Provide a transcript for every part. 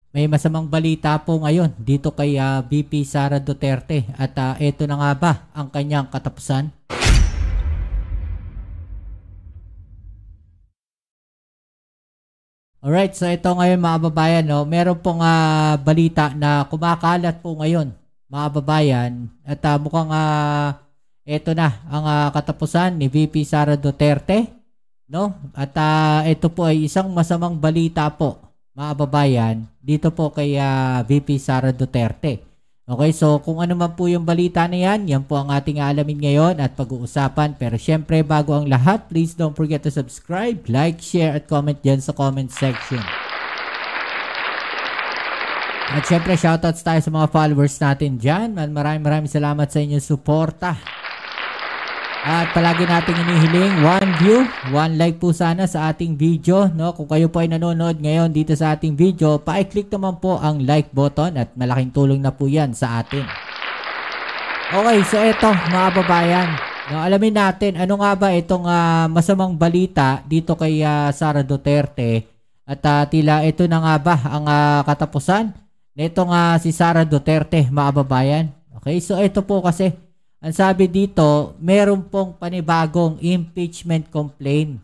may masamang balita po ngayon dito kay VP Sara Duterte at ito na nga ba ang kanyang katapusan? Alright, so ito ngayon mga babayan, no? Meron pong balita na kumakalat po ngayon mga babayan at mukhang ito na ang katapusan ni VP Sara Duterte, no? At ito po ay isang masamang balita po mga babayan dito po kay VP Sara Duterte. Okay, so kung ano man po yung balita na yan po ang ating alamin ngayon at pag-uusapan. Pero syempre bago ang lahat, please don't forget to subscribe, like, share at comment dyan sa comment section. At syempre shoutouts tayo sa mga followers natin dyan. Maraming salamat sa inyong suporta. At palagi nating inihiling 1 view, 1 like po sana sa ating video, no? Kung kayo po ay nanonood ngayon dito sa ating video, pa-click naman po ang like button at malaking tulong na po yan sa atin. Okay, so eto mga babayan, no, alamin natin ano nga ba itong masamang balita dito kay Sara Duterte at tila ito na nga ba ang katapusan nitong si Sara Duterte mga babayan. Okay, so ito po kasi ang sabi dito, meron pong panibagong impeachment complaint,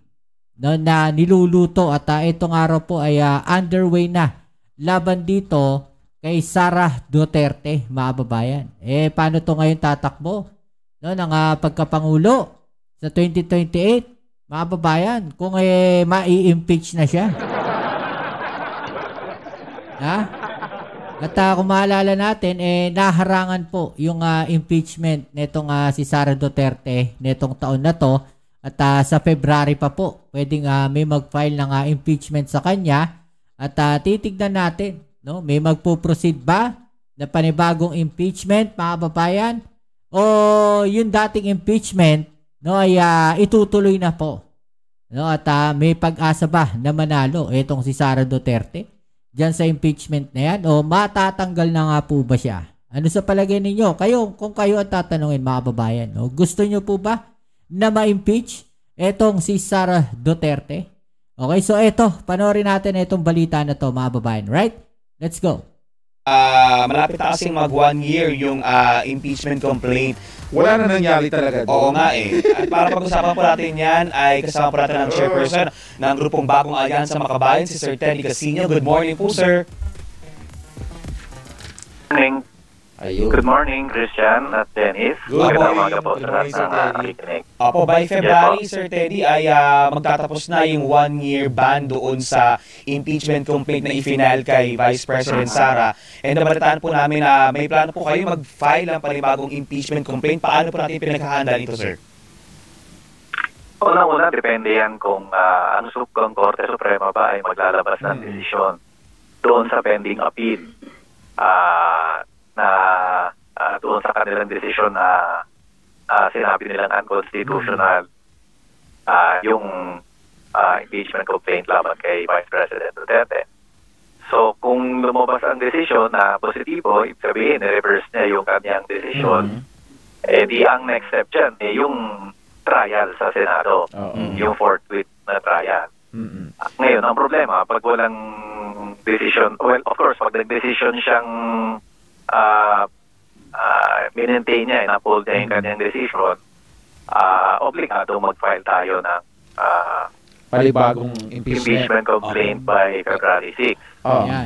no, na niluluto at itong araw po ay underway na laban dito kay Sara Duterte, mga babayan. Paano to ngayon tatakbo? No, ng pagkapangulo sa 2028, mga babayan, kung mai-impeach na siya. Ha? At kung maalala natin, naharangan po yung impeachment netong si Sara Duterte netong taon na to. At sa February pa po, pwedeng may mag-file ng impeachment sa kanya. At titignan natin, no, may magpo-proceed ba na panibagong impeachment, mga babayan? O yung dating impeachment, no, ay itutuloy na po. No, at may pag-asa ba na manalo itong si Sara Duterte diyan sa impeachment na yan o matatanggal na nga po ba siya? Ano sa palagay ninyo? Kung kayo ang tatanungin mga babayan, no? Gusto nyo po ba na ma-impeach etong si Sara Duterte? Okay, so eto, panoorin natin itong balita na to mga babayan, right? Let's go. Malapit na kasing mag 1 year yung impeachment complaint. Wala na nangyari talaga. Oo nga At para pag-usapan po natin yan, ay kasama po natin ang chairperson ng grupong Bagong Alyansa Makabayan, si Sir Teddy Casino. Good morning po, sir. Morning. Ayun. Good morning, Christian at Dennis. Magandang umaga po sa lahat ng nakikinig. Opo, by February, Sir Teddy, ay magtatapos na yung 1-year ban doon sa impeachment complaint na i-final kay Vice President Sara. And nabalitaan po namin na may plano po kayo mag-file ng panibagong impeachment complaint. Paano po natin pinaghahandaan ito, sir? Unang-una, depende yan kung ang Korte Suprema ba ay maglalabas ng desisyon doon sa pending appeal. Na doon sa kanilang desisyon na sinabi nilang unconstitutional yung impeachment complaint laban kay Vice President Duterte. So, kung lumabas ang desisyon na positibo, ibig sabihin, reverse niya yung kanyang desisyon, di ang next step dyan, yung trial sa Senado, yung forthwith na trial. Ngayon, ang problema, pag walang decision, well, of course, pag nag-decision siyang maintain niya, na-uphold niya yung kanyang decision, obligado mag-file tayo ng panibagong impeachment complaint by February 6.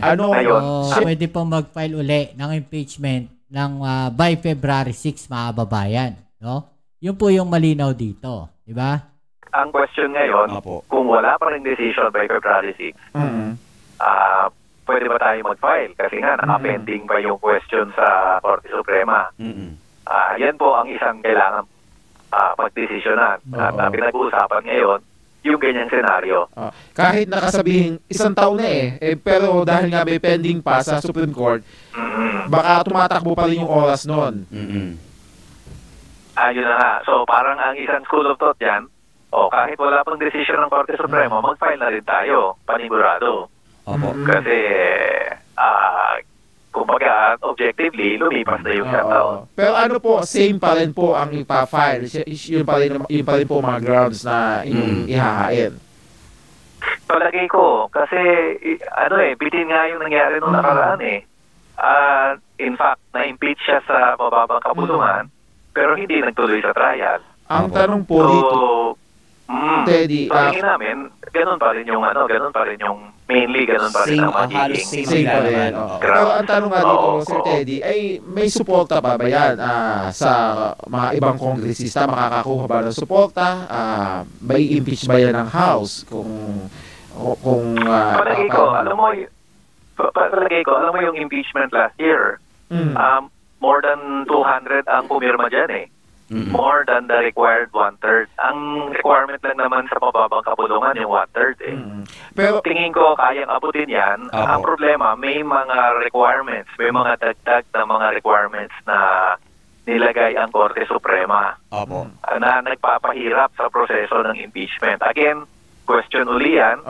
Ano ngayon? Pwede pong mag-file uli ng impeachment ng by February 6, mga babayan, no? Yun po yung malinaw dito, di ba? Ang question ngayon, kung wala pa rin decision by February 6, pwede ba tayo mag-file? Kasi nga, naka-pending pa yung question sa Korte Suprema. Yan po ang isang kailangan pag-desisyonan. At pinag-uusapan ngayon, yung ganyang senaryo. Kahit nakasabihin, isang taon na pero dahil nga may pending pa sa Supreme Court, baka tumatakbo pa rin yung oras noon. Yun na nga. So, parang ang isang school of thought yan, kahit wala pang desisyon ng Korte Suprema, mag-file na rin tayo, panigurado. Kasi, kumbaga, objectively, lumipas na yung taon. Pero ano po, same pa rin po ang ipa-file. Yun pa rin po mga grounds na inyong ihahain. Palagay ko, kasi bitin nga yung nangyari nung nakaraan eh. In fact, na-impeach siya sa mababang kapulungan, pero hindi nagtuloy sa trial. Ang tanong po dito, Teddy, tingin namin, ganun pa rin yung mainly ganun pa rin ang magiging. Same pa rin. Pero ang tanong nga dito, Sir Teddy, ay may suporta pa ba yan sa mga ibang kongresista? Makakakuha ba ng suporta? May impeach ba yan ng House? Palagay ko, alam mo yung impeachment last year, more than 200 ang pumirma dyan eh. More than the required 1/3. Ang requirement lang naman sa mababang kapulungan yung 1/3 eh. Pero tingin ko kayang abutin yan. Ang problema, may mga requirements, may mga dagdag na mga requirements na nilagay ang Korte Suprema na nagpapahirap sa proseso ng impeachment. Again, question uli yan.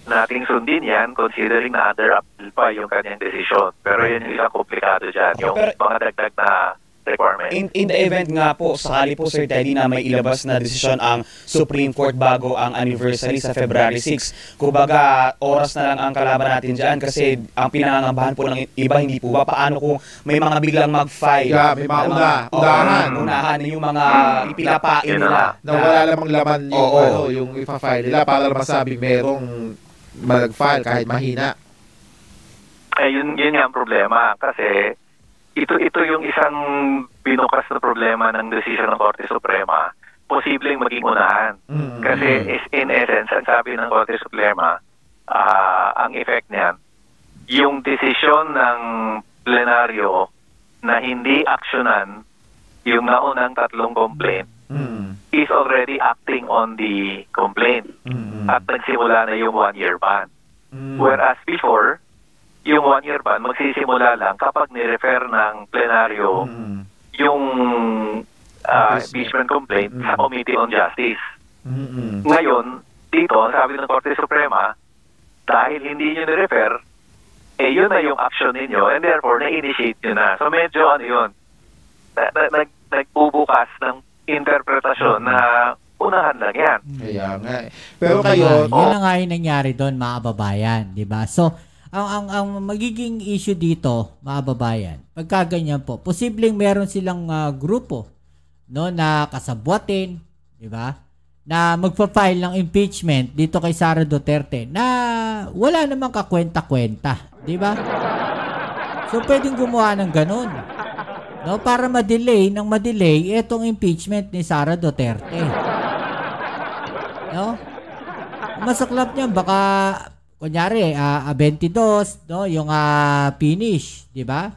Nating sundin yan considering na under appeal pa yung kanyang desisyon. Pero yun yung isang komplikado dyan. Yung mga dagdag na requirement. In the event nga po, sakali po Sir Teddy na may ilabas na desisyon ang Supreme Court bago ang anniversary sa February 6, kumbaga oras na lang ang kalaban natin dyan kasi ang pinangangambahan po ng iba hindi po ba paano kung may mga biglang mag-file. May mga unahan yung mga ipilapain nila. Na wala lamang laman yung ipa-file nila para masabing merong mag-file kahit mahina. Yun nga ang problema kasi ito yung isang binukas na problema ng desisyon ng Korte Suprema, posibleng maging unahan. Kasi in essence, ang sabi ng Korte Suprema, ang effect niyan, yung desisyon ng plenaryo na hindi aksyonan yung naunang 3 complaint is already acting on the complaint at nagsimula na yung 1-year ban. Whereas before, yung 1-year ban, magsisimula lang kapag nirefer ng plenaryo yung impeachment complaint sa Committee on Justice. Ngayon, dito, sabi ng Korte Suprema, dahil hindi nyo nirefer, yun na yung action ninyo and therefore, na-initiate nyo na. So medyo nagbubukas ng interpretasyon na unahan lang yan. Kaya nga. Pero kayo... Yun na nga yung nangyari doon, mga kababayan. Diba? So, ang magiging issue dito, mga babayan, pagka ganyan po, posibleng meron silang grupo na kasabwatin, di ba? Na magpa-file ng impeachment dito kay Sara Duterte na wala namang kakwenta-kwenta, di ba? So pwedeng gumawa ng ganun. No, para ma-delay itong impeachment ni Sara Duterte. No? Masaklap niyan baka kunyari, 22, no, yung finish, di ba?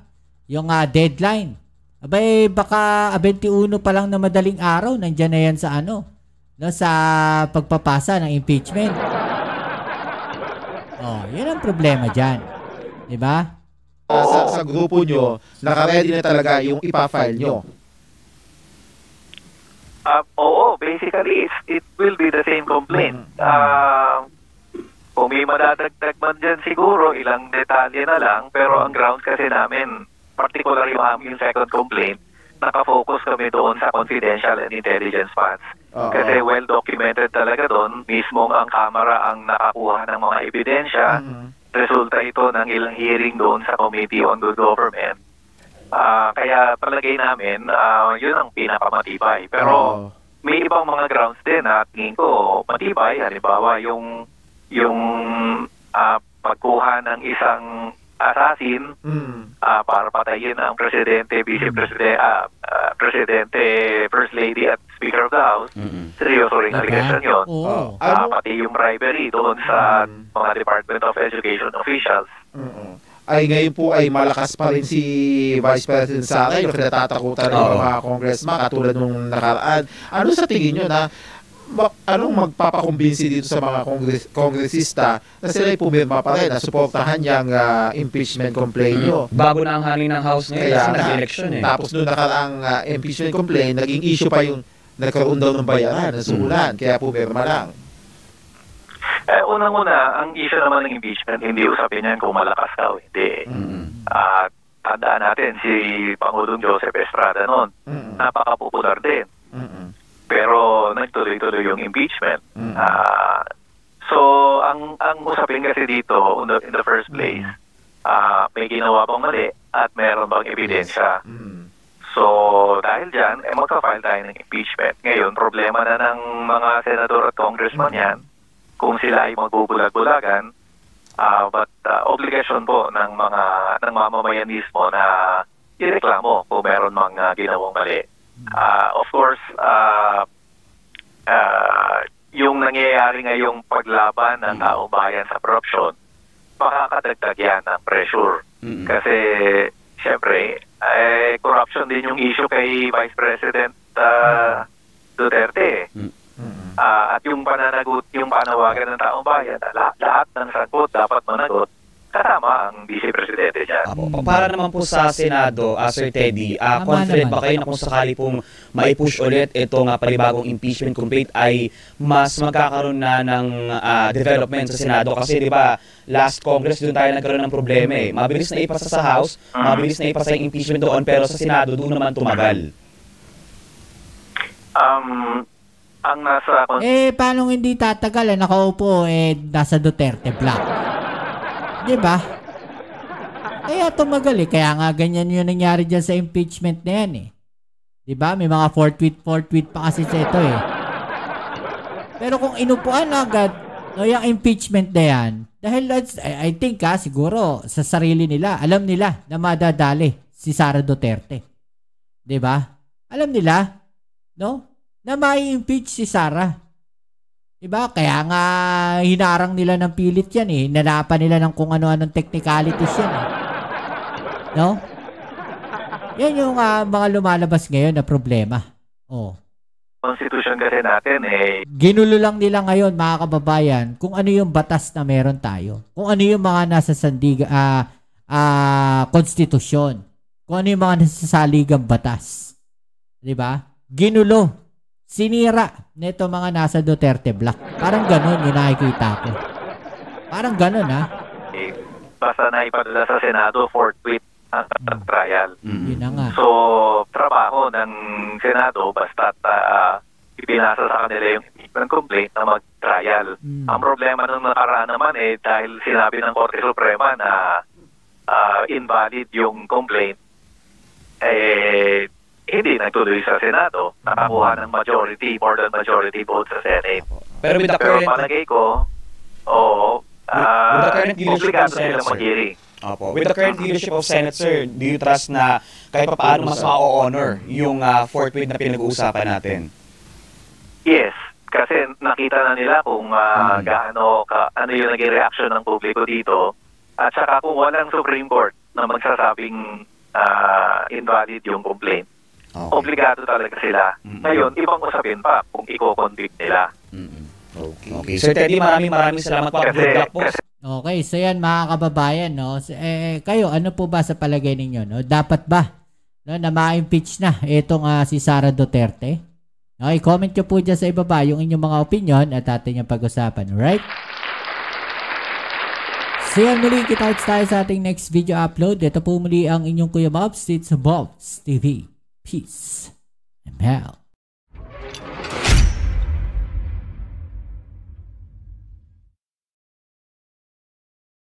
Yung deadline. Abay, baka 21 pa lang na madaling araw, nandiyan na yan sa no, sa pagpapasa ng impeachment. Yun ang problema dyan. Di ba? Sa grupo nyo, naka-ready na talaga yung ipa-file nyo. Oo, basically, it will be the same complaint. Kung may madadagdag man dyan siguro, ilang detalye na lang, pero ang grounds kasi namin, particular yung aming second complaint, nakafocus kami doon sa confidential and intelligence funds. Kasi well documented talaga doon, mismong ang Kamara ang nakakuha ng mga ebidensya, resulta ito ng ilang hearing doon sa Committee on Good Government. Kaya palagay namin, yun ang pinakamatibay. Pero may ibang mga grounds din na tingin ko matibay, halimbawa yung pagkuha ng isang assassin para patayin ang presidente, presidente, first lady at speaker of the house. Seryoso rin allegation yun. Pati yung bribery doon sa mga Department of Education officials. Ay ngayon po ay malakas pa rin si Vice President Sara, yung kinatatakutan ng mga congressman katulad nung nakaraan. Ano sa tingin nyo na anong magpapakumbinsi dito sa mga kongresista na sila'y pumirma pa rin na suportahan yung impeachment complaint nyo? Bago na ang hangin ng House ngayon kasi nag-election Tapos nung nakaraang impeachment complaint, naging issue pa yung nagkaroon daw ng bayaran, ng suhulan, kaya pumirma lang. Unang-una, ang issue naman ng impeachment, hindi usapin yan kung malakas ka o hindi. Tandaan natin, si Pangulong Joseph Estrada noon, napaka-popular din. Pero nagtuloy-tuloy yung impeachment. So, ang usapin kasi dito, in the first place, may ginawa bang mali at meron bang ebidensya. So, dahil dyan, magka-file tayo ng impeachment. Ngayon, problema na ng mga senador at congressman yan kung sila ay magbubulag-bulagan. But obligasyon po ng mamamayan mismo na ireklamo kung meron mga ginawang mali. Of course, yung nangyayari ngayong paglaban ng taong bayan sa korupsyon, makakadagdag yan ng pressure. Kasi, syempre, corruption din yung issue kay Vice President Duterte. At yung panawagan ng taong bayan, lahat ng sagot dapat managot, kasama ang Vice Presidente dyan. Para naman po sa Senado, Sir Teddy, confident ba kayo na kung sakali pong maipush ulit itong panibagong impeachment complaint ay mas magkakaroon na ng development sa Senado? Kasi di ba last Congress doon tayo nagkaroon ng problema eh. Mabilis na ipasa sa House, mabilis na ipasa yung impeachment doon, pero sa Senado doon naman tumagal. Ang nasa... paano hindi tatagal? Nakaupo, nasa Duterte block. Diba? Kaya tumagal eh. Kaya nga ganyan yung nangyari dyan sa impeachment na yan eh. Diba? May mga fourth tweet pa kasi sa ito eh. Pero kung inupuan agad, yung impeachment na yan, dahil I think siguro sa sarili nila, alam nila na madadali si Sara Duterte. Diba? Alam nila, no? Na mai-impeach si Sara. Diba? Kaya nga hinarang nila ng pilit yan eh. Nanapan nila ng kung ano-anong technicalities yan eh. No? Yan yung mga lumalabas ngayon na problema. Constitution kasi natin ginulo lang nila ngayon mga kababayan kung ano yung batas na meron tayo. Kung ano yung mga nasa konstitusyon. Kung ano yung mga nasa saligang batas. Diba? Ginulo. Sinira nito mga nasa Duterte block. Parang ganun yung nakikita ko. Parang ganun basta na ipadala sa Senado for tweet trial. Yun na nga. So, trabaho ng Senado basta ipinasa sa kanila yung impeachment complaint na mag-trial. Ang problema nung nakaraan naman dahil sinabi ng Korte Suprema na invalid yung complaint, hindi nagtuloy sa Senado. Nakakuha ng more than majority vote sa Senate. Pero with the current... palagay ko, with the current leadership of Senate, with the current leadership of Senate, sir, do you trust na kahit pa paano mas ma-honor yung fourth tweet na pinag-uusapan natin? Yes. Kasi nakita na nila kung ano yung naging reaction ng publiko dito. At saka kung walang Supreme Court na magsasabing invalid yung complaint, obligado talaga sila. Ngayon, ibang usapin pa kung i-convict nila. Okay. Sir Teddy, maraming salamat po. Okay, so yan mga kababayan, no? Kayo, ano po ba sa palagay ninyo, no? Dapat ba na ma-impeach na itong si Sara Duterte? Okay, comment nyo po dyan sa ibaba yung inyong mga opinion at atin yung pag-usapan, alright? So yan, muli kita tayo sa ating next video upload. Ito po muli ang inyong Kuya Mobs, it's Bobs TV. Peace and health.